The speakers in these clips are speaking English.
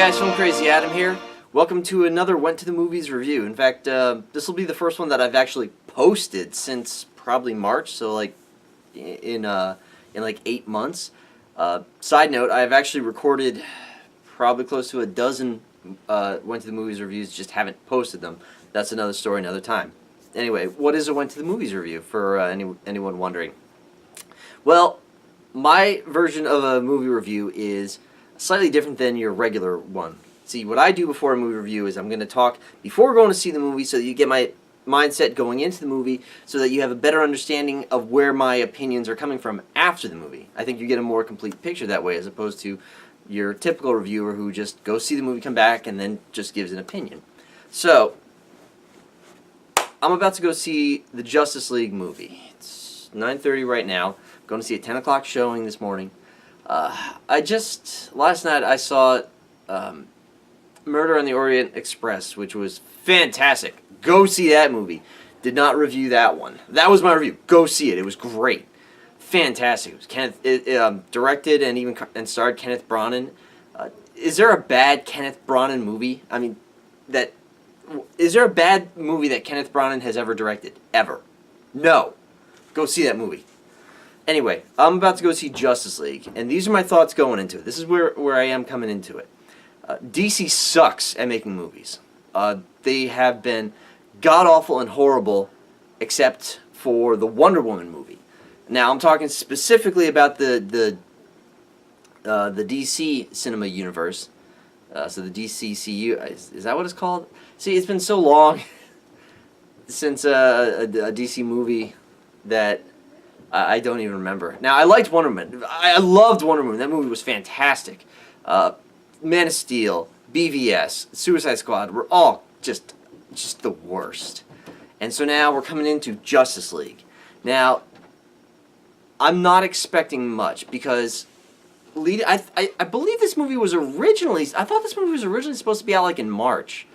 guys, Filmcrazyadam here. Welcome to another Went to the Movies review. In fact, this will be the first one that I've actually posted since probably March, so like in like 8 months. Side note, I've actually recorded probably close to a dozen Went to the Movies reviews, just haven't posted them. That's another story, another time. Anyway, what is a Went to the Movies review, for anyone wondering? Well, my version of a movie review is slightly different than your regular one. See, what I do before a movie review is I'm going to talk before going to see the movie so that you get my mindset going into the movie so that you have a better understanding of where my opinions are coming from after the movie. I think you get a more complete picture that way as opposed to your typical reviewer who just goes see the movie, come back, and then just gives an opinion. So, I'm about to go see the Justice League movie. It's 9:30 right now. I'm going to see a 10 o'clock showing this morning. Last night I saw Murder on the Orient Express, which was fantastic. Go see that movie. Did not review that one. That was my review. Go see it. It was great. Fantastic. It was directed and starred Kenneth Branagh. Is there a bad Kenneth Branagh movie? I mean, is there a bad movie that Kenneth Branagh has ever directed? Ever. No. Go see that movie. Anyway, I'm about to go see Justice League, and these are my thoughts going into it. This is where I am coming into it. DC sucks at making movies. They have been god-awful and horrible, except for the Wonder Woman movie. Now, I'm talking specifically about the DC cinema universe. So the DCCU, is that what it's called? See, it's been so long since a DC movie that I don't even remember. Now, I liked Wonder Woman. I loved Wonder Woman. That movie was fantastic. Man of Steel, BVS, Suicide Squad were all just the worst. And so now we're coming into Justice League. Now, I'm not expecting much because I believe this movie was originally, I thought this movie was originally supposed to be out like in March.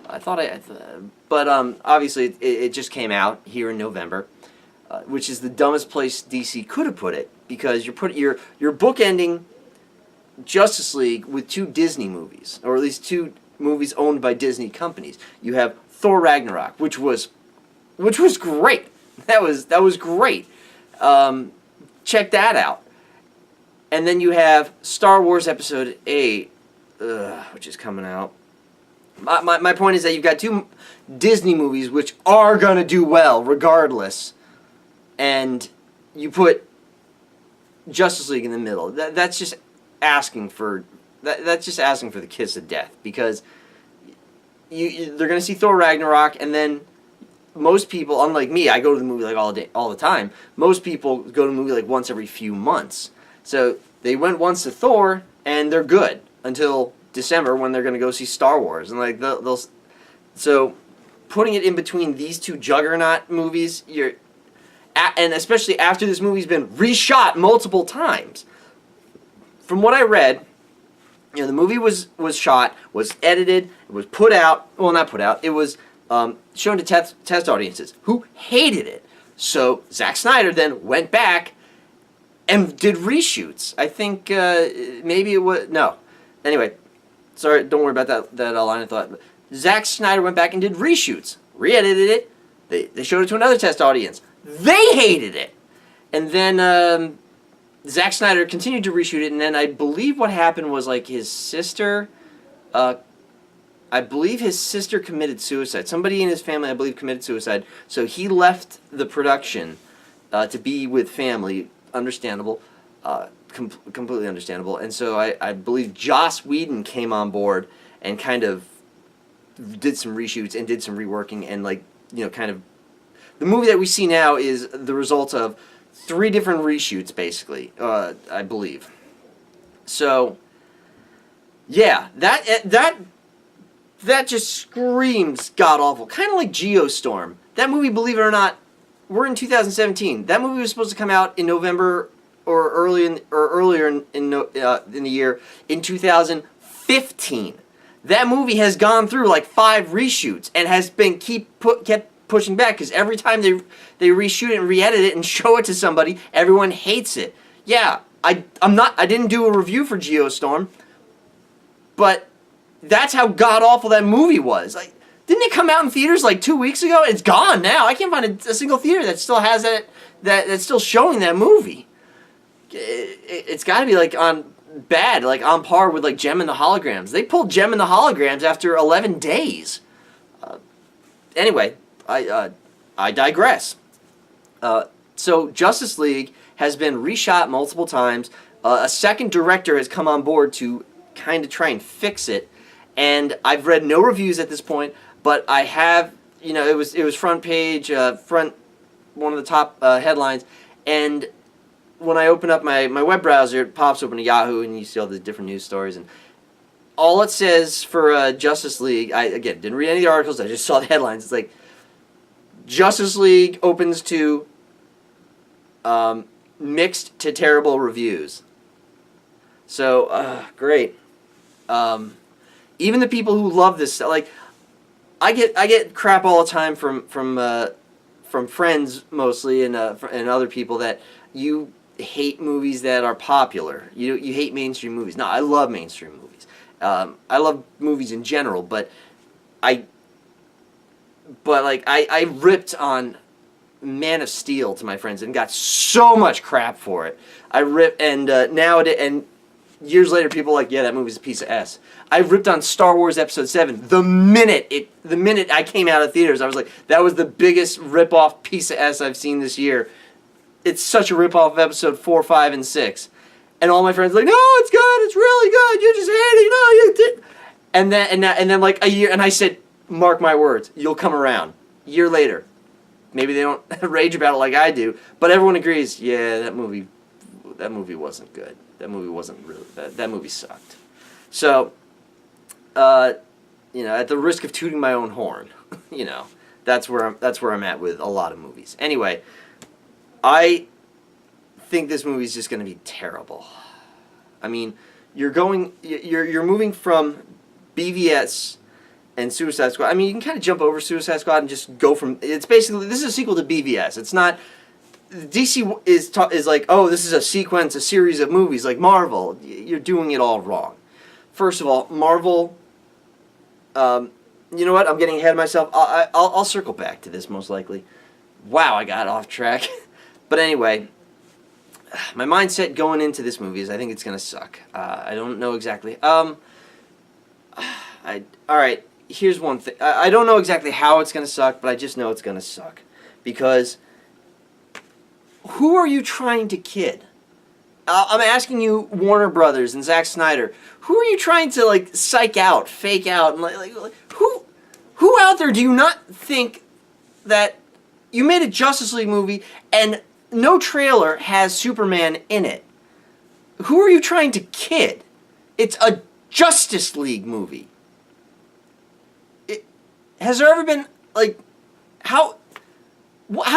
But obviously it just came out here in November. Which is the dumbest place DC could have put it, because you're bookending Justice League with 2 Disney movies, or at least 2 movies owned by Disney companies. You have Thor Ragnarok, which was great. That was great. Check that out. And then you have Star Wars Episode 8, which is coming out. My point is that you've got 2 Disney movies which are gonna do well regardless. And you put Justice League in the middle. That's just asking for the kiss of death, because they're going to see Thor Ragnarok, and then most people, unlike me, I go to the movie like all the time. Most people go to the movie like once every few months. So they went once to Thor, and they're good until December when they're going to go see Star Wars, and like so putting it in between these 2 juggernaut movies, and especially after this movie's been reshot multiple times. From what I read, the movie was shot, was edited, it was put out, well, not put out, it was shown to test audiences who hated it. So Zack Snyder then went back and did reshoots. I think maybe it was, no. Anyway, sorry, don't worry about that line of thought. Zack Snyder went back and did reshoots, re-edited it, they showed it to another test audience. They hated it. And then Zack Snyder continued to reshoot it, and then I believe what happened was like his sister, I believe his sister committed suicide. Somebody in his family, I believe, committed suicide. So he left the production to be with family. Understandable. Completely understandable. And so I believe Joss Whedon came on board and kind of did some reshoots and did some reworking and kind of. The movie that we see now is the result of 3 different reshoots, basically, I believe. So, yeah, that just screams god-awful. Kind of like Geostorm. That movie, believe it or not, we're in 2017. That movie was supposed to come out in November or earlier in the year in 2015. That movie has gone through like 5 reshoots and has been kept pushing back, because every time they reshoot it and re-edit it and show it to somebody, everyone hates it. Yeah, I didn't do a review for Geostorm, but that's how god-awful that movie was. Like, didn't it come out in theaters like 2 weeks ago? It's gone now. I can't find a single theater that still has that's still showing that movie. It's got to be like on par with like Gem and the Holograms. They pulled Gem and the Holograms after 11 days. Anyway, I digress. So Justice League has been reshot multiple times. A second director has come on board to kind of try and fix it. And I've read no reviews at this point, but I have, it was front page, one of the top headlines. And when I open up my web browser, it pops open to Yahoo, and you see all the different news stories. And all it says for Justice League, I, again, didn't read any of the articles, I just saw the headlines. It's like, Justice League opens to mixed to terrible reviews. So, great. Even the people who love this, like, I get crap all the time from friends mostly and other people that you hate movies that are popular. You hate mainstream movies. No, I love mainstream movies. I love movies in general, but I ripped on Man of Steel to my friends and got so much crap for it. And years later, people are like, yeah, that movie's a piece of S. I ripped on Star Wars Episode 7 the minute I came out of theaters. I was like, that was the biggest rip-off piece of S I've seen this year. It's such a rip-off of Episode 4, 5, and 6. And all my friends are like, no, it's good, it's really good, you just hate it, no, you did. And then like a year, and I said, mark my words, you'll come around. A year later. Maybe they don't rage about it like I do, but everyone agrees, yeah, that movie wasn't good. That movie wasn't really, that movie sucked. So, at the risk of tooting my own horn, that's where I'm at with a lot of movies. Anyway, I think this movie is just going to be terrible. I mean, you're moving from BVS and Suicide Squad. I mean, you can kind of jump over Suicide Squad and just go from. It's basically, this is a sequel to BVS. It's not. DC is like, oh, this is a series of movies like Marvel. You're doing it all wrong. First of all, Marvel. You know what? I'm getting ahead of myself. I'll circle back to this most likely. Wow, I got off track. But anyway, my mindset going into this movie is I think it's gonna suck. I don't know exactly. All right. Here's one thing. I don't know exactly how it's gonna suck, but I just know it's gonna suck because. Who are you trying to kid? I'm asking you, Warner Brothers and Zack Snyder. Who are you trying to like psych out, fake out, and like who out there do you not think that you made a Justice League movie and no trailer has Superman in it? Who are you trying to kid? It's a Justice League movie. Has there ever been like how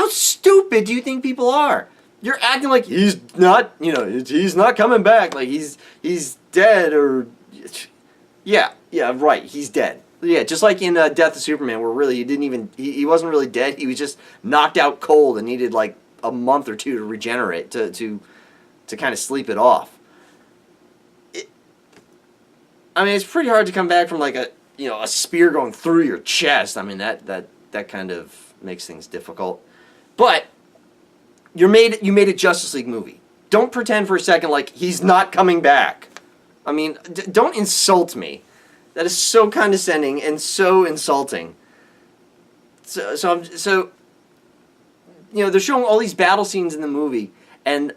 stupid do you think people are? You're acting like he's not, he's not coming back. Like he's dead or, yeah, right. He's dead. Yeah, just like in Death of Superman, where really he wasn't really dead. He was just knocked out cold and needed like a month or two to regenerate to kind of sleep it off. I mean, it's pretty hard to come back from like a spear going through your chest. I mean that kind of makes things difficult. But you made a Justice League movie. Don't pretend for a second like he's not coming back. I mean, don't insult me. That is so condescending and so insulting. So they're showing all these battle scenes in the movie, and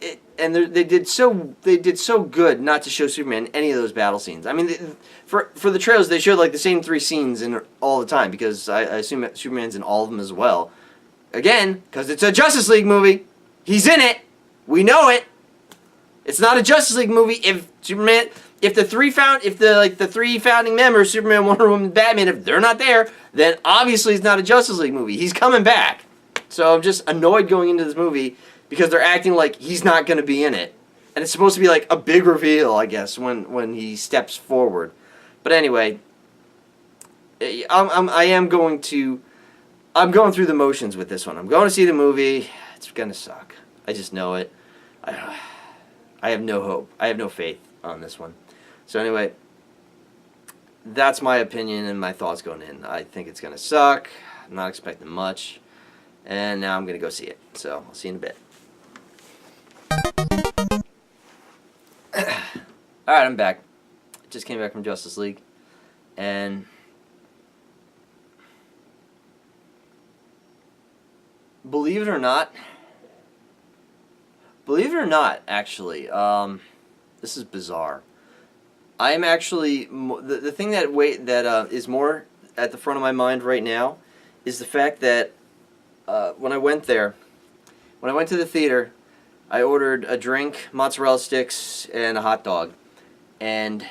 they did so good not to show Superman in any of those battle scenes. I mean, for the trailers, they showed like the same 3 scenes in all the time because I assume that Superman's in all of them as well. Again, because it's a Justice League movie, he's in it. We know it. It's not a Justice League movie if the 3 founding members, Superman, Wonder Woman, Batman, if they're not there, then obviously it's not a Justice League movie. He's coming back. So I'm just annoyed going into this movie because they're acting like he's not going to be in it. And it's supposed to be like a big reveal, I guess, when he steps forward. But anyway, I'm going through the motions with this one. I'm going to see the movie. It's going to suck. I just know it. I have no hope. I have no faith on this one. So anyway, that's my opinion and my thoughts going in. I think it's going to suck. I'm not expecting much. And now I'm going to go see it. So I'll see you in a bit. Alright, I'm back. Just came back from Justice League. And believe it or not, actually, this is bizarre. I am actually the thing that is more at the front of my mind right now is the fact that when I went to the theater, I ordered a drink, mozzarella sticks, and a hot dog, and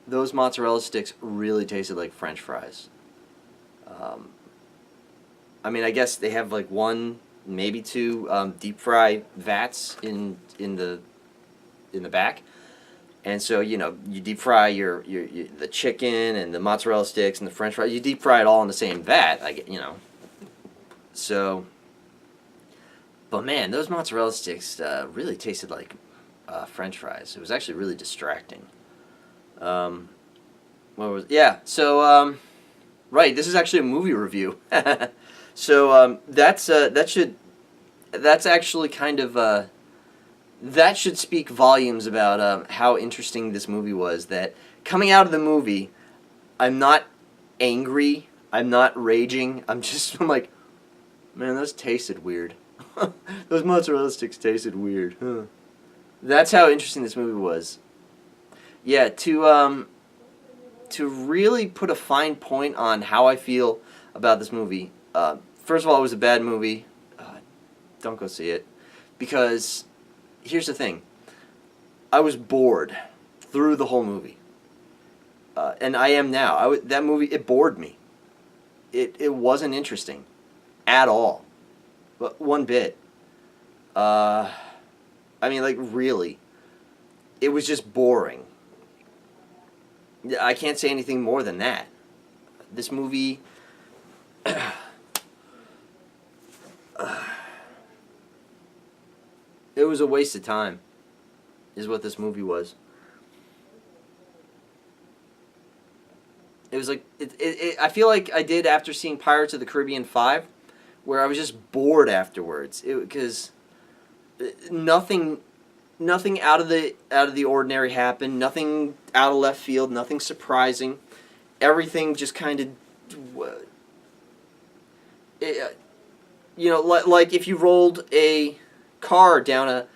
those mozzarella sticks really tasted like French fries. I mean, I guess they have like one, maybe two deep fry vats in the back, and so you deep fry your the chicken and the mozzarella sticks and the French fries. You deep fry it all in the same vat. So. But man, those mozzarella sticks really tasted like French fries. It was actually really distracting. Right. This is actually a movie review. So that's actually kind of that should speak volumes about how interesting this movie was. That coming out of the movie, I'm not angry. I'm not raging. I'm like, man, those tasted weird. Those mozzarella sticks tasted weird. Huh. That's how interesting this movie was. Yeah, to really put a fine point on how I feel about this movie. First of all, it was a bad movie. Don't go see it. Because, here's the thing. I was bored through the whole movie. And I am now. That movie, it bored me. It wasn't interesting. At all. But one bit. I mean, like, really. It was just boring. I can't say anything more than that. This movie... it was a waste of time, is what this movie was. It was like... I feel like I did after seeing Pirates of the Caribbean 5, where I was just bored afterwards. Because nothing out of the ordinary happened. Nothing out of left field. Nothing surprising. Everything just kind of, like if you rolled a car down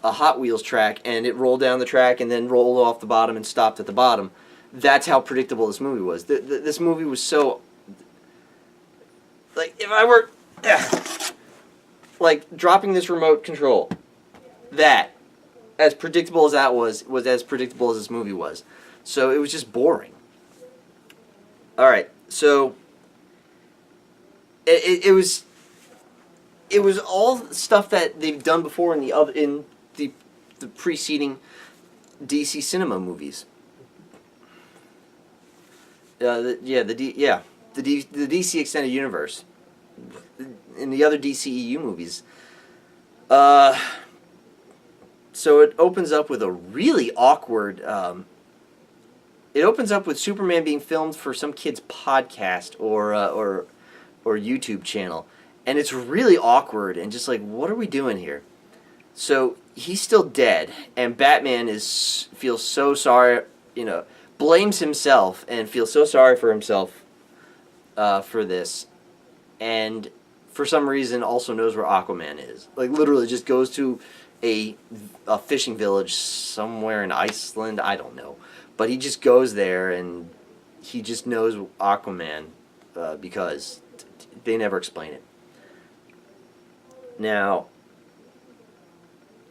a Hot Wheels track and it rolled down the track and then rolled off the bottom and stopped at the bottom. That's how predictable this movie was. This movie was so, like, if I were, like, dropping this remote control, as predictable as that was as predictable as this movie was. So it was just boring. Alright, so it was all stuff that they've done before in the preceding DC cinema movies. The DC Extended Universe. In the other DCEU movies. So it opens up with a really awkward... it opens up with Superman being filmed for some kid's podcast or YouTube channel. And it's really awkward and just like, what are we doing here? So he's still dead, and Batman feels so sorry, blames himself and feels so sorry for himself for this. And for some reason also knows where Aquaman is. Like, literally just goes to a fishing village somewhere in Iceland, I don't know. But he just goes there and he just knows Aquaman because they never explain it. Now,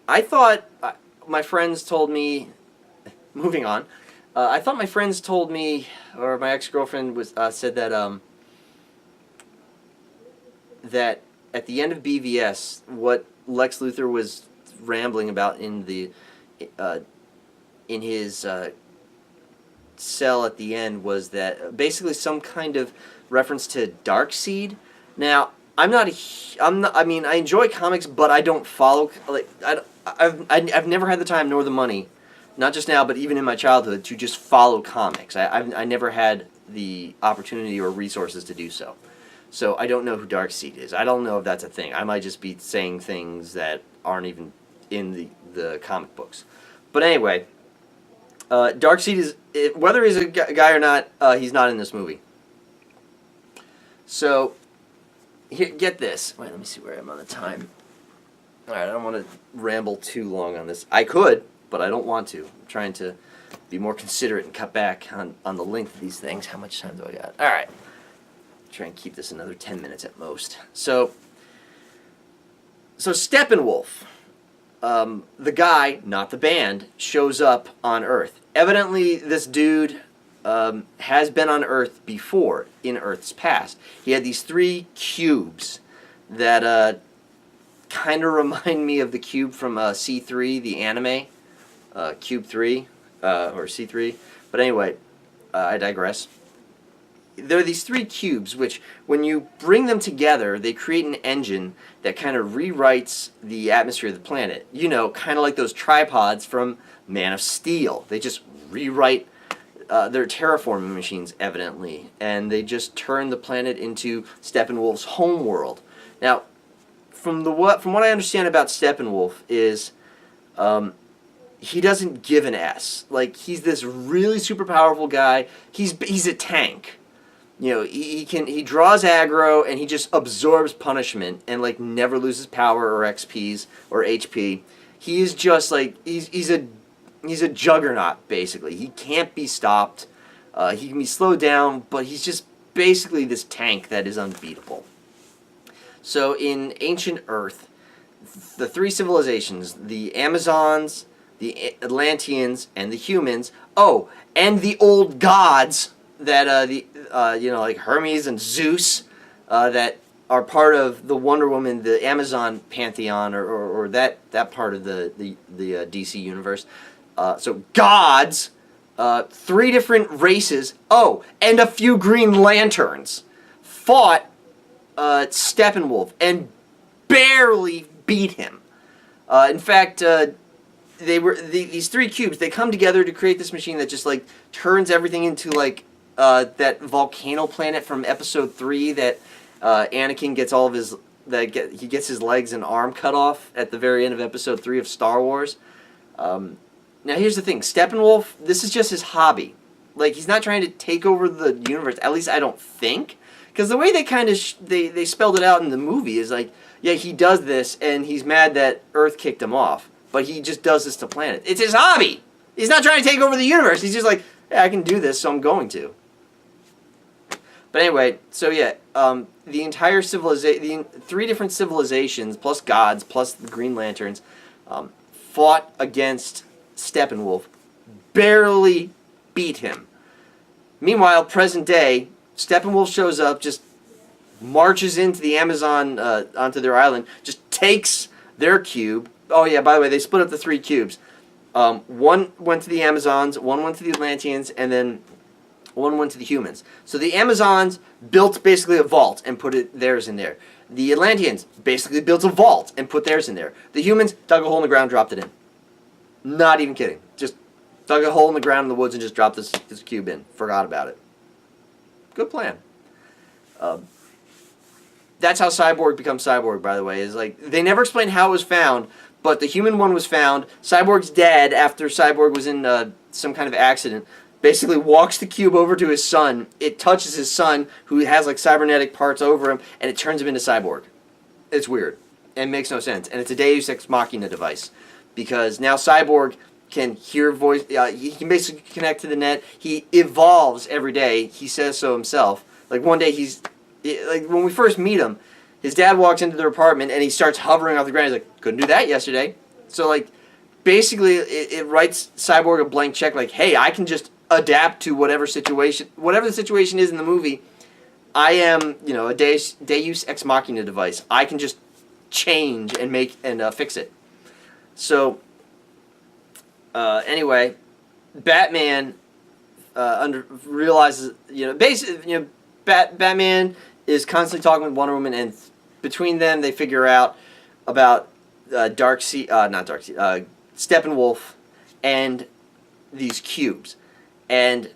I thought my friends told me, moving on, I thought my friends told me, or my ex-girlfriend said that that at the end of BVS, what Lex Luthor was rambling about in his cell at the end was that basically some kind of reference to Darkseid. Now, I mean, I enjoy comics, but I don't follow. Like, I've never had the time nor the money not just now, but even in my childhood, to just follow comics. I never had the opportunity or resources to do so. So I don't know who Darkseid is. I don't know if that's a thing. I might just be saying things that aren't even in the comic books. But anyway, Darkseid is, whether he's a guy or not, he's not in this movie. So, here, get this. Wait, let me see where I am on the time. Alright, I don't want to ramble too long on this. I could, but I don't want to. I'm trying to be more considerate and cut back on the length of these things. How much time do I got? Alright. Try and keep this another 10 minutes at most. So Steppenwolf, the guy, not the band, shows up on Earth. Evidently, this dude has been on Earth before, in Earth's past. He had these 3 cubes that kind of remind me of the cube from C3, the anime, Cube 3, or C3. But anyway, I digress. There are these 3 cubes, which, when you bring them together, they create an engine that kind of rewrites the atmosphere of the planet. You know, kind of like those tripods from Man of Steel. They just rewrite their terraforming machines, evidently, and they just turn the planet into Steppenwolf's homeworld. Now, from what I understand about Steppenwolf is, he doesn't give an S. Like, he's this really super powerful guy. He's a tank. You know, he draws aggro and he just absorbs punishment and like never loses power or XPs or HP. He is just like he's a juggernaut basically. He can't be stopped. He can be slowed down, but he's just basically this tank that is unbeatable. So in ancient Earth, the 3 civilizations, the Amazons, the Atlanteans, and the humans, oh, and the old gods that you know, like Hermes and Zeus, that are part of the Wonder Woman, the Amazon pantheon, or that part of the DC universe. So gods, 3 different races, oh, and a few Green Lanterns fought Steppenwolf and barely beat him. In fact, they were these 3 cubes. They come together to create this machine that just like turns everything into like that volcano planet from Episode 3 that Anakin gets all of his he gets his legs and arm cut off at the very end of Episode 3 of Star Wars. Now here's the thing, Steppenwolf, this is just his hobby. Like, he's not trying to take over the universe. At least I don't think, because the way they kind of they spelled it out in the movie is like, yeah, he does this and he's mad that Earth kicked him off, but he just does this to planet. It's his hobby. He's not trying to take over the universe. He's just like, yeah, I can do this, so I'm going to. But anyway, so yeah, the entire civilization, the 3 different civilizations, plus gods, plus the Green Lanterns, fought against Steppenwolf, barely beat him. Meanwhile, present day, Steppenwolf shows up, just marches into the Amazon, onto their island, just takes their cube. Oh yeah, by the way, they split up the 3 cubes. One went to the Amazons, one went to the Atlanteans, and then one went to the humans. So the Amazons built basically a vault and put theirs in there. The Atlanteans basically built a vault and put theirs in there. The humans dug a hole in the ground, dropped it in. Not even kidding. Just dug a hole in the ground in the woods and just dropped this cube in. Forgot about it. Good plan. That's how Cyborg becomes Cyborg, by the way. Is like, they never explain how it was found, but the human one was found. Cyborg's dad, after Cyborg was in some kind of accident, basically walks the cube over to his son. It touches his son, who has like cybernetic parts over him, and it turns him into Cyborg. It's weird. And makes no sense. And it's a Deus Ex Machina device. Because now Cyborg can hear voice, he can basically connect to the net. He evolves every day. He says so himself. Like one day like when we first meet him, his dad walks into their apartment and he starts hovering off the ground. He's like, couldn't do that yesterday. So like, basically it writes Cyborg a blank check like, hey, I can just adapt to whatever the situation is in the movie. I am, you know, a Deus Ex Machina device. I can just change and fix it. So, anyway, Batman realizes, you know, basically, you know, Batman is constantly talking with Wonder Woman, and between them, they figure out about Steppenwolf, and these cubes. And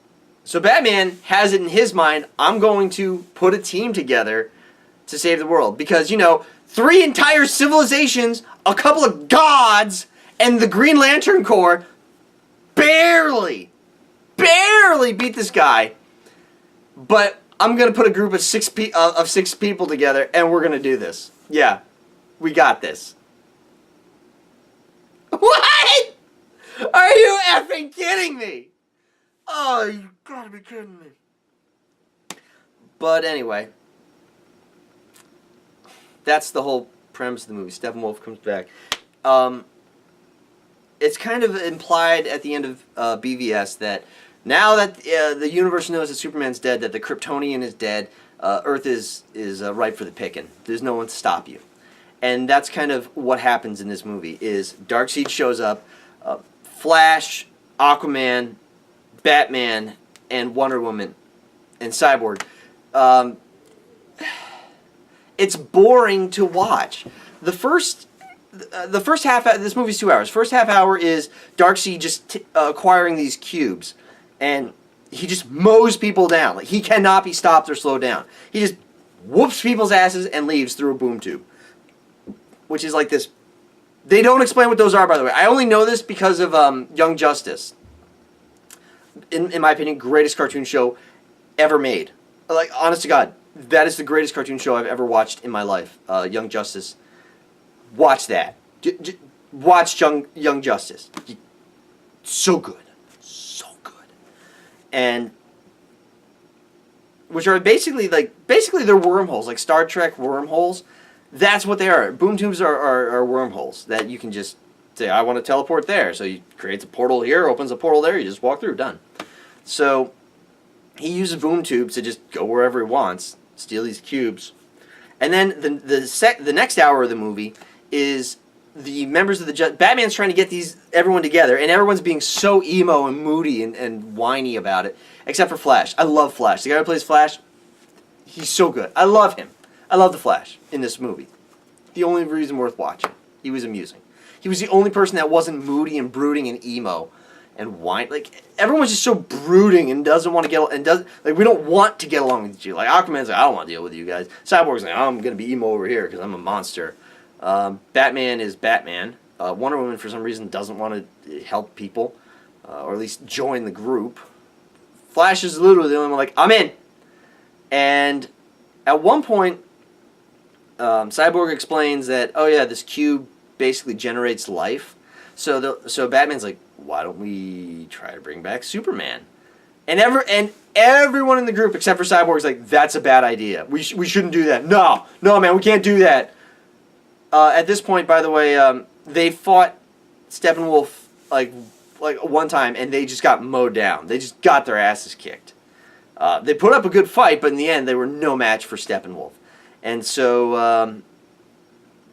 so Batman has it in his mind, I'm going to put a team together to save the world. Because, you know, 3 entire civilizations, a couple of gods, and the Green Lantern Corps barely beat this guy. But I'm going to put a group of 6 people together, and we're going to do this. Yeah, we got this. What? Are you effing kidding me? Oh, you gotta be kidding me. But anyway, that's the whole premise of the movie. Steppenwolf comes back. It's kind of implied at the end of BVS that now that the universe knows that Superman's dead, that the Kryptonian is dead, Earth is ripe for the picking. There's no one to stop you. And that's kind of what happens in this movie, is Darkseid shows up, Flash, Aquaman, Batman, and Wonder Woman, and Cyborg. It's boring to watch. The first half, this movie's 2 hours. First half hour is Darkseid just acquiring these cubes, and he just mows people down. Like, he cannot be stopped or slowed down. He just whoops people's asses and leaves through a boom tube. Which is like this. They don't explain what those are, by the way. I only know this because of Young Justice. In my opinion, greatest cartoon show ever made. Like, honest to God, that is the greatest cartoon show I've ever watched in my life. Young Justice. Watch that. Watch Young Justice. So good. So good. And which are basically they're wormholes, like Star Trek wormholes. That's what they are. Boom tubes are wormholes that you can just say, I want to teleport there. So he creates a portal here, opens a portal there, you just walk through, done. So he uses boom tubes to just go wherever he wants, steal these cubes. And then the next hour of the movie is the members of the Batman's trying to get everyone together, and everyone's being so emo and moody and whiny about it, except for Flash. I love Flash. The guy who plays Flash, he's so good. I love him. I love the Flash in this movie. The only reason worth watching. He was amusing. He was the only person that wasn't moody and brooding and emo and whine. Like, everyone's just so brooding and doesn't want to get, and does, like, we don't want to get along with you. Like, Aquaman's like, I don't want to deal with you guys. Cyborg's like, I'm going to be emo over here because I'm a monster. Batman is Batman. Wonder Woman, for some reason, doesn't want to help people, or at least join the group. Flash is literally the only one like, I'm in. And at one point, Cyborg explains that, oh yeah, this cube basically generates life. So Batman's like, why don't we try to bring back Superman? And everyone in the group except for Cyborg's like, that's a bad idea. We shouldn't do that. No, man, we can't do that. At this point, by the way, they fought Steppenwolf like one time, and they just got mowed down. They just got their asses kicked. They put up a good fight, but in the end, they were no match for Steppenwolf. And so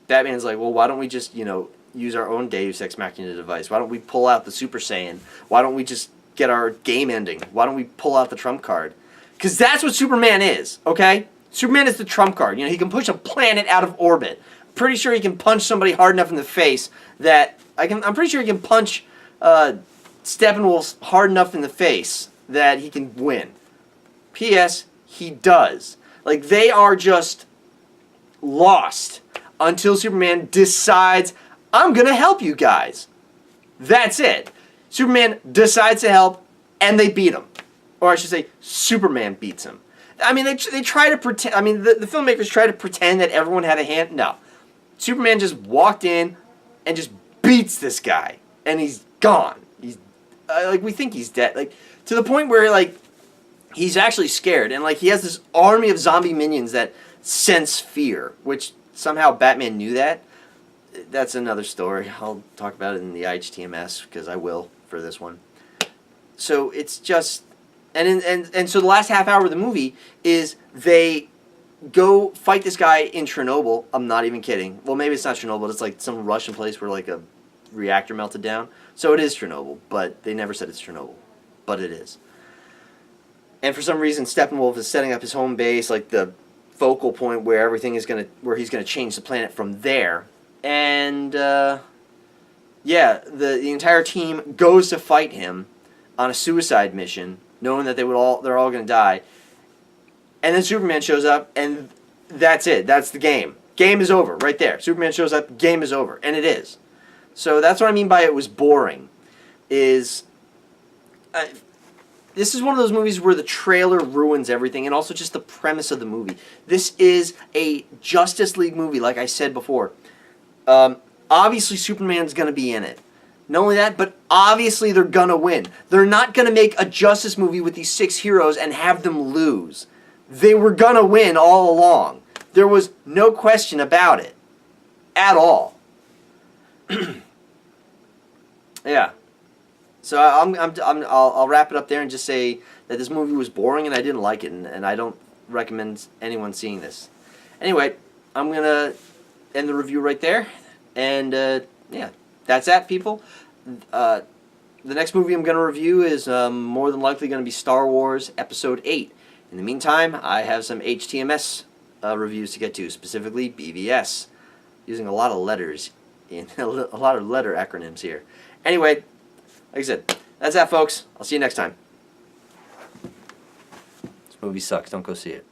Batman's like, well, why don't we just, use our own Deus Ex Machina device? Why don't we pull out the Super Saiyan? Why don't we just get our game ending? Why don't we pull out the trump card? Because that's what Superman is, okay? Superman is the trump card. He can push a planet out of orbit. Pretty sure he can punch somebody hard enough in the face that I'm pretty sure he can punch Steppenwolf hard enough in the face that he can win. P.S. He does. Like, they are just lost until Superman decides, I'm gonna help you guys. That's it. Superman decides to help, and they beat him. Or I should say, Superman beats him. I mean, they try to pretend. I mean, the filmmakers try to pretend that everyone had a hand. No. Superman just walked in and just beats this guy, and he's gone. He's we think he's dead. Like, to the point where he's actually scared, and he has this army of zombie minions that sense fear, which somehow Batman knew that. That's another story. I'll talk about it in the IHTMS because I will for this one. So it's just, and so the last half hour of the movie is they go fight this guy in Chernobyl. I'm not even kidding. Well, maybe it's not Chernobyl. It's like some Russian place where a reactor melted down. So it is Chernobyl, but they never said it's Chernobyl. But it is. And for some reason, Steppenwolf is setting up his home base, like the focal point where he's gonna change the planet from there. And yeah, the entire team goes to fight him, on a suicide mission, knowing that they're all going to die. And then Superman shows up, and that's it. That's the game. Game is over right there. Superman shows up, game is over, and it is. So that's what I mean by it was boring. This is one of those movies where the trailer ruins everything, and also just the premise of the movie. This is a Justice League movie, like I said before. Obviously, Superman's going to be in it. Not only that, but obviously they're going to win. They're not going to make a Justice movie with these 6 heroes and have them lose. They were going to win all along. There was no question about it. At all. Yeah. So I'll wrap it up there and just say that this movie was boring and I didn't like it, and I don't recommend anyone seeing this. Anyway, I'm going to end the review right there. And, yeah, that's that, people. The next movie I'm going to review is more than likely going to be Star Wars Episode 8. In the meantime, I have some HTMS reviews to get to, specifically BVS. Using a lot of letters, a lot of letter acronyms here. Anyway, like I said, that's that, folks. I'll see you next time. This movie sucks. Don't go see it.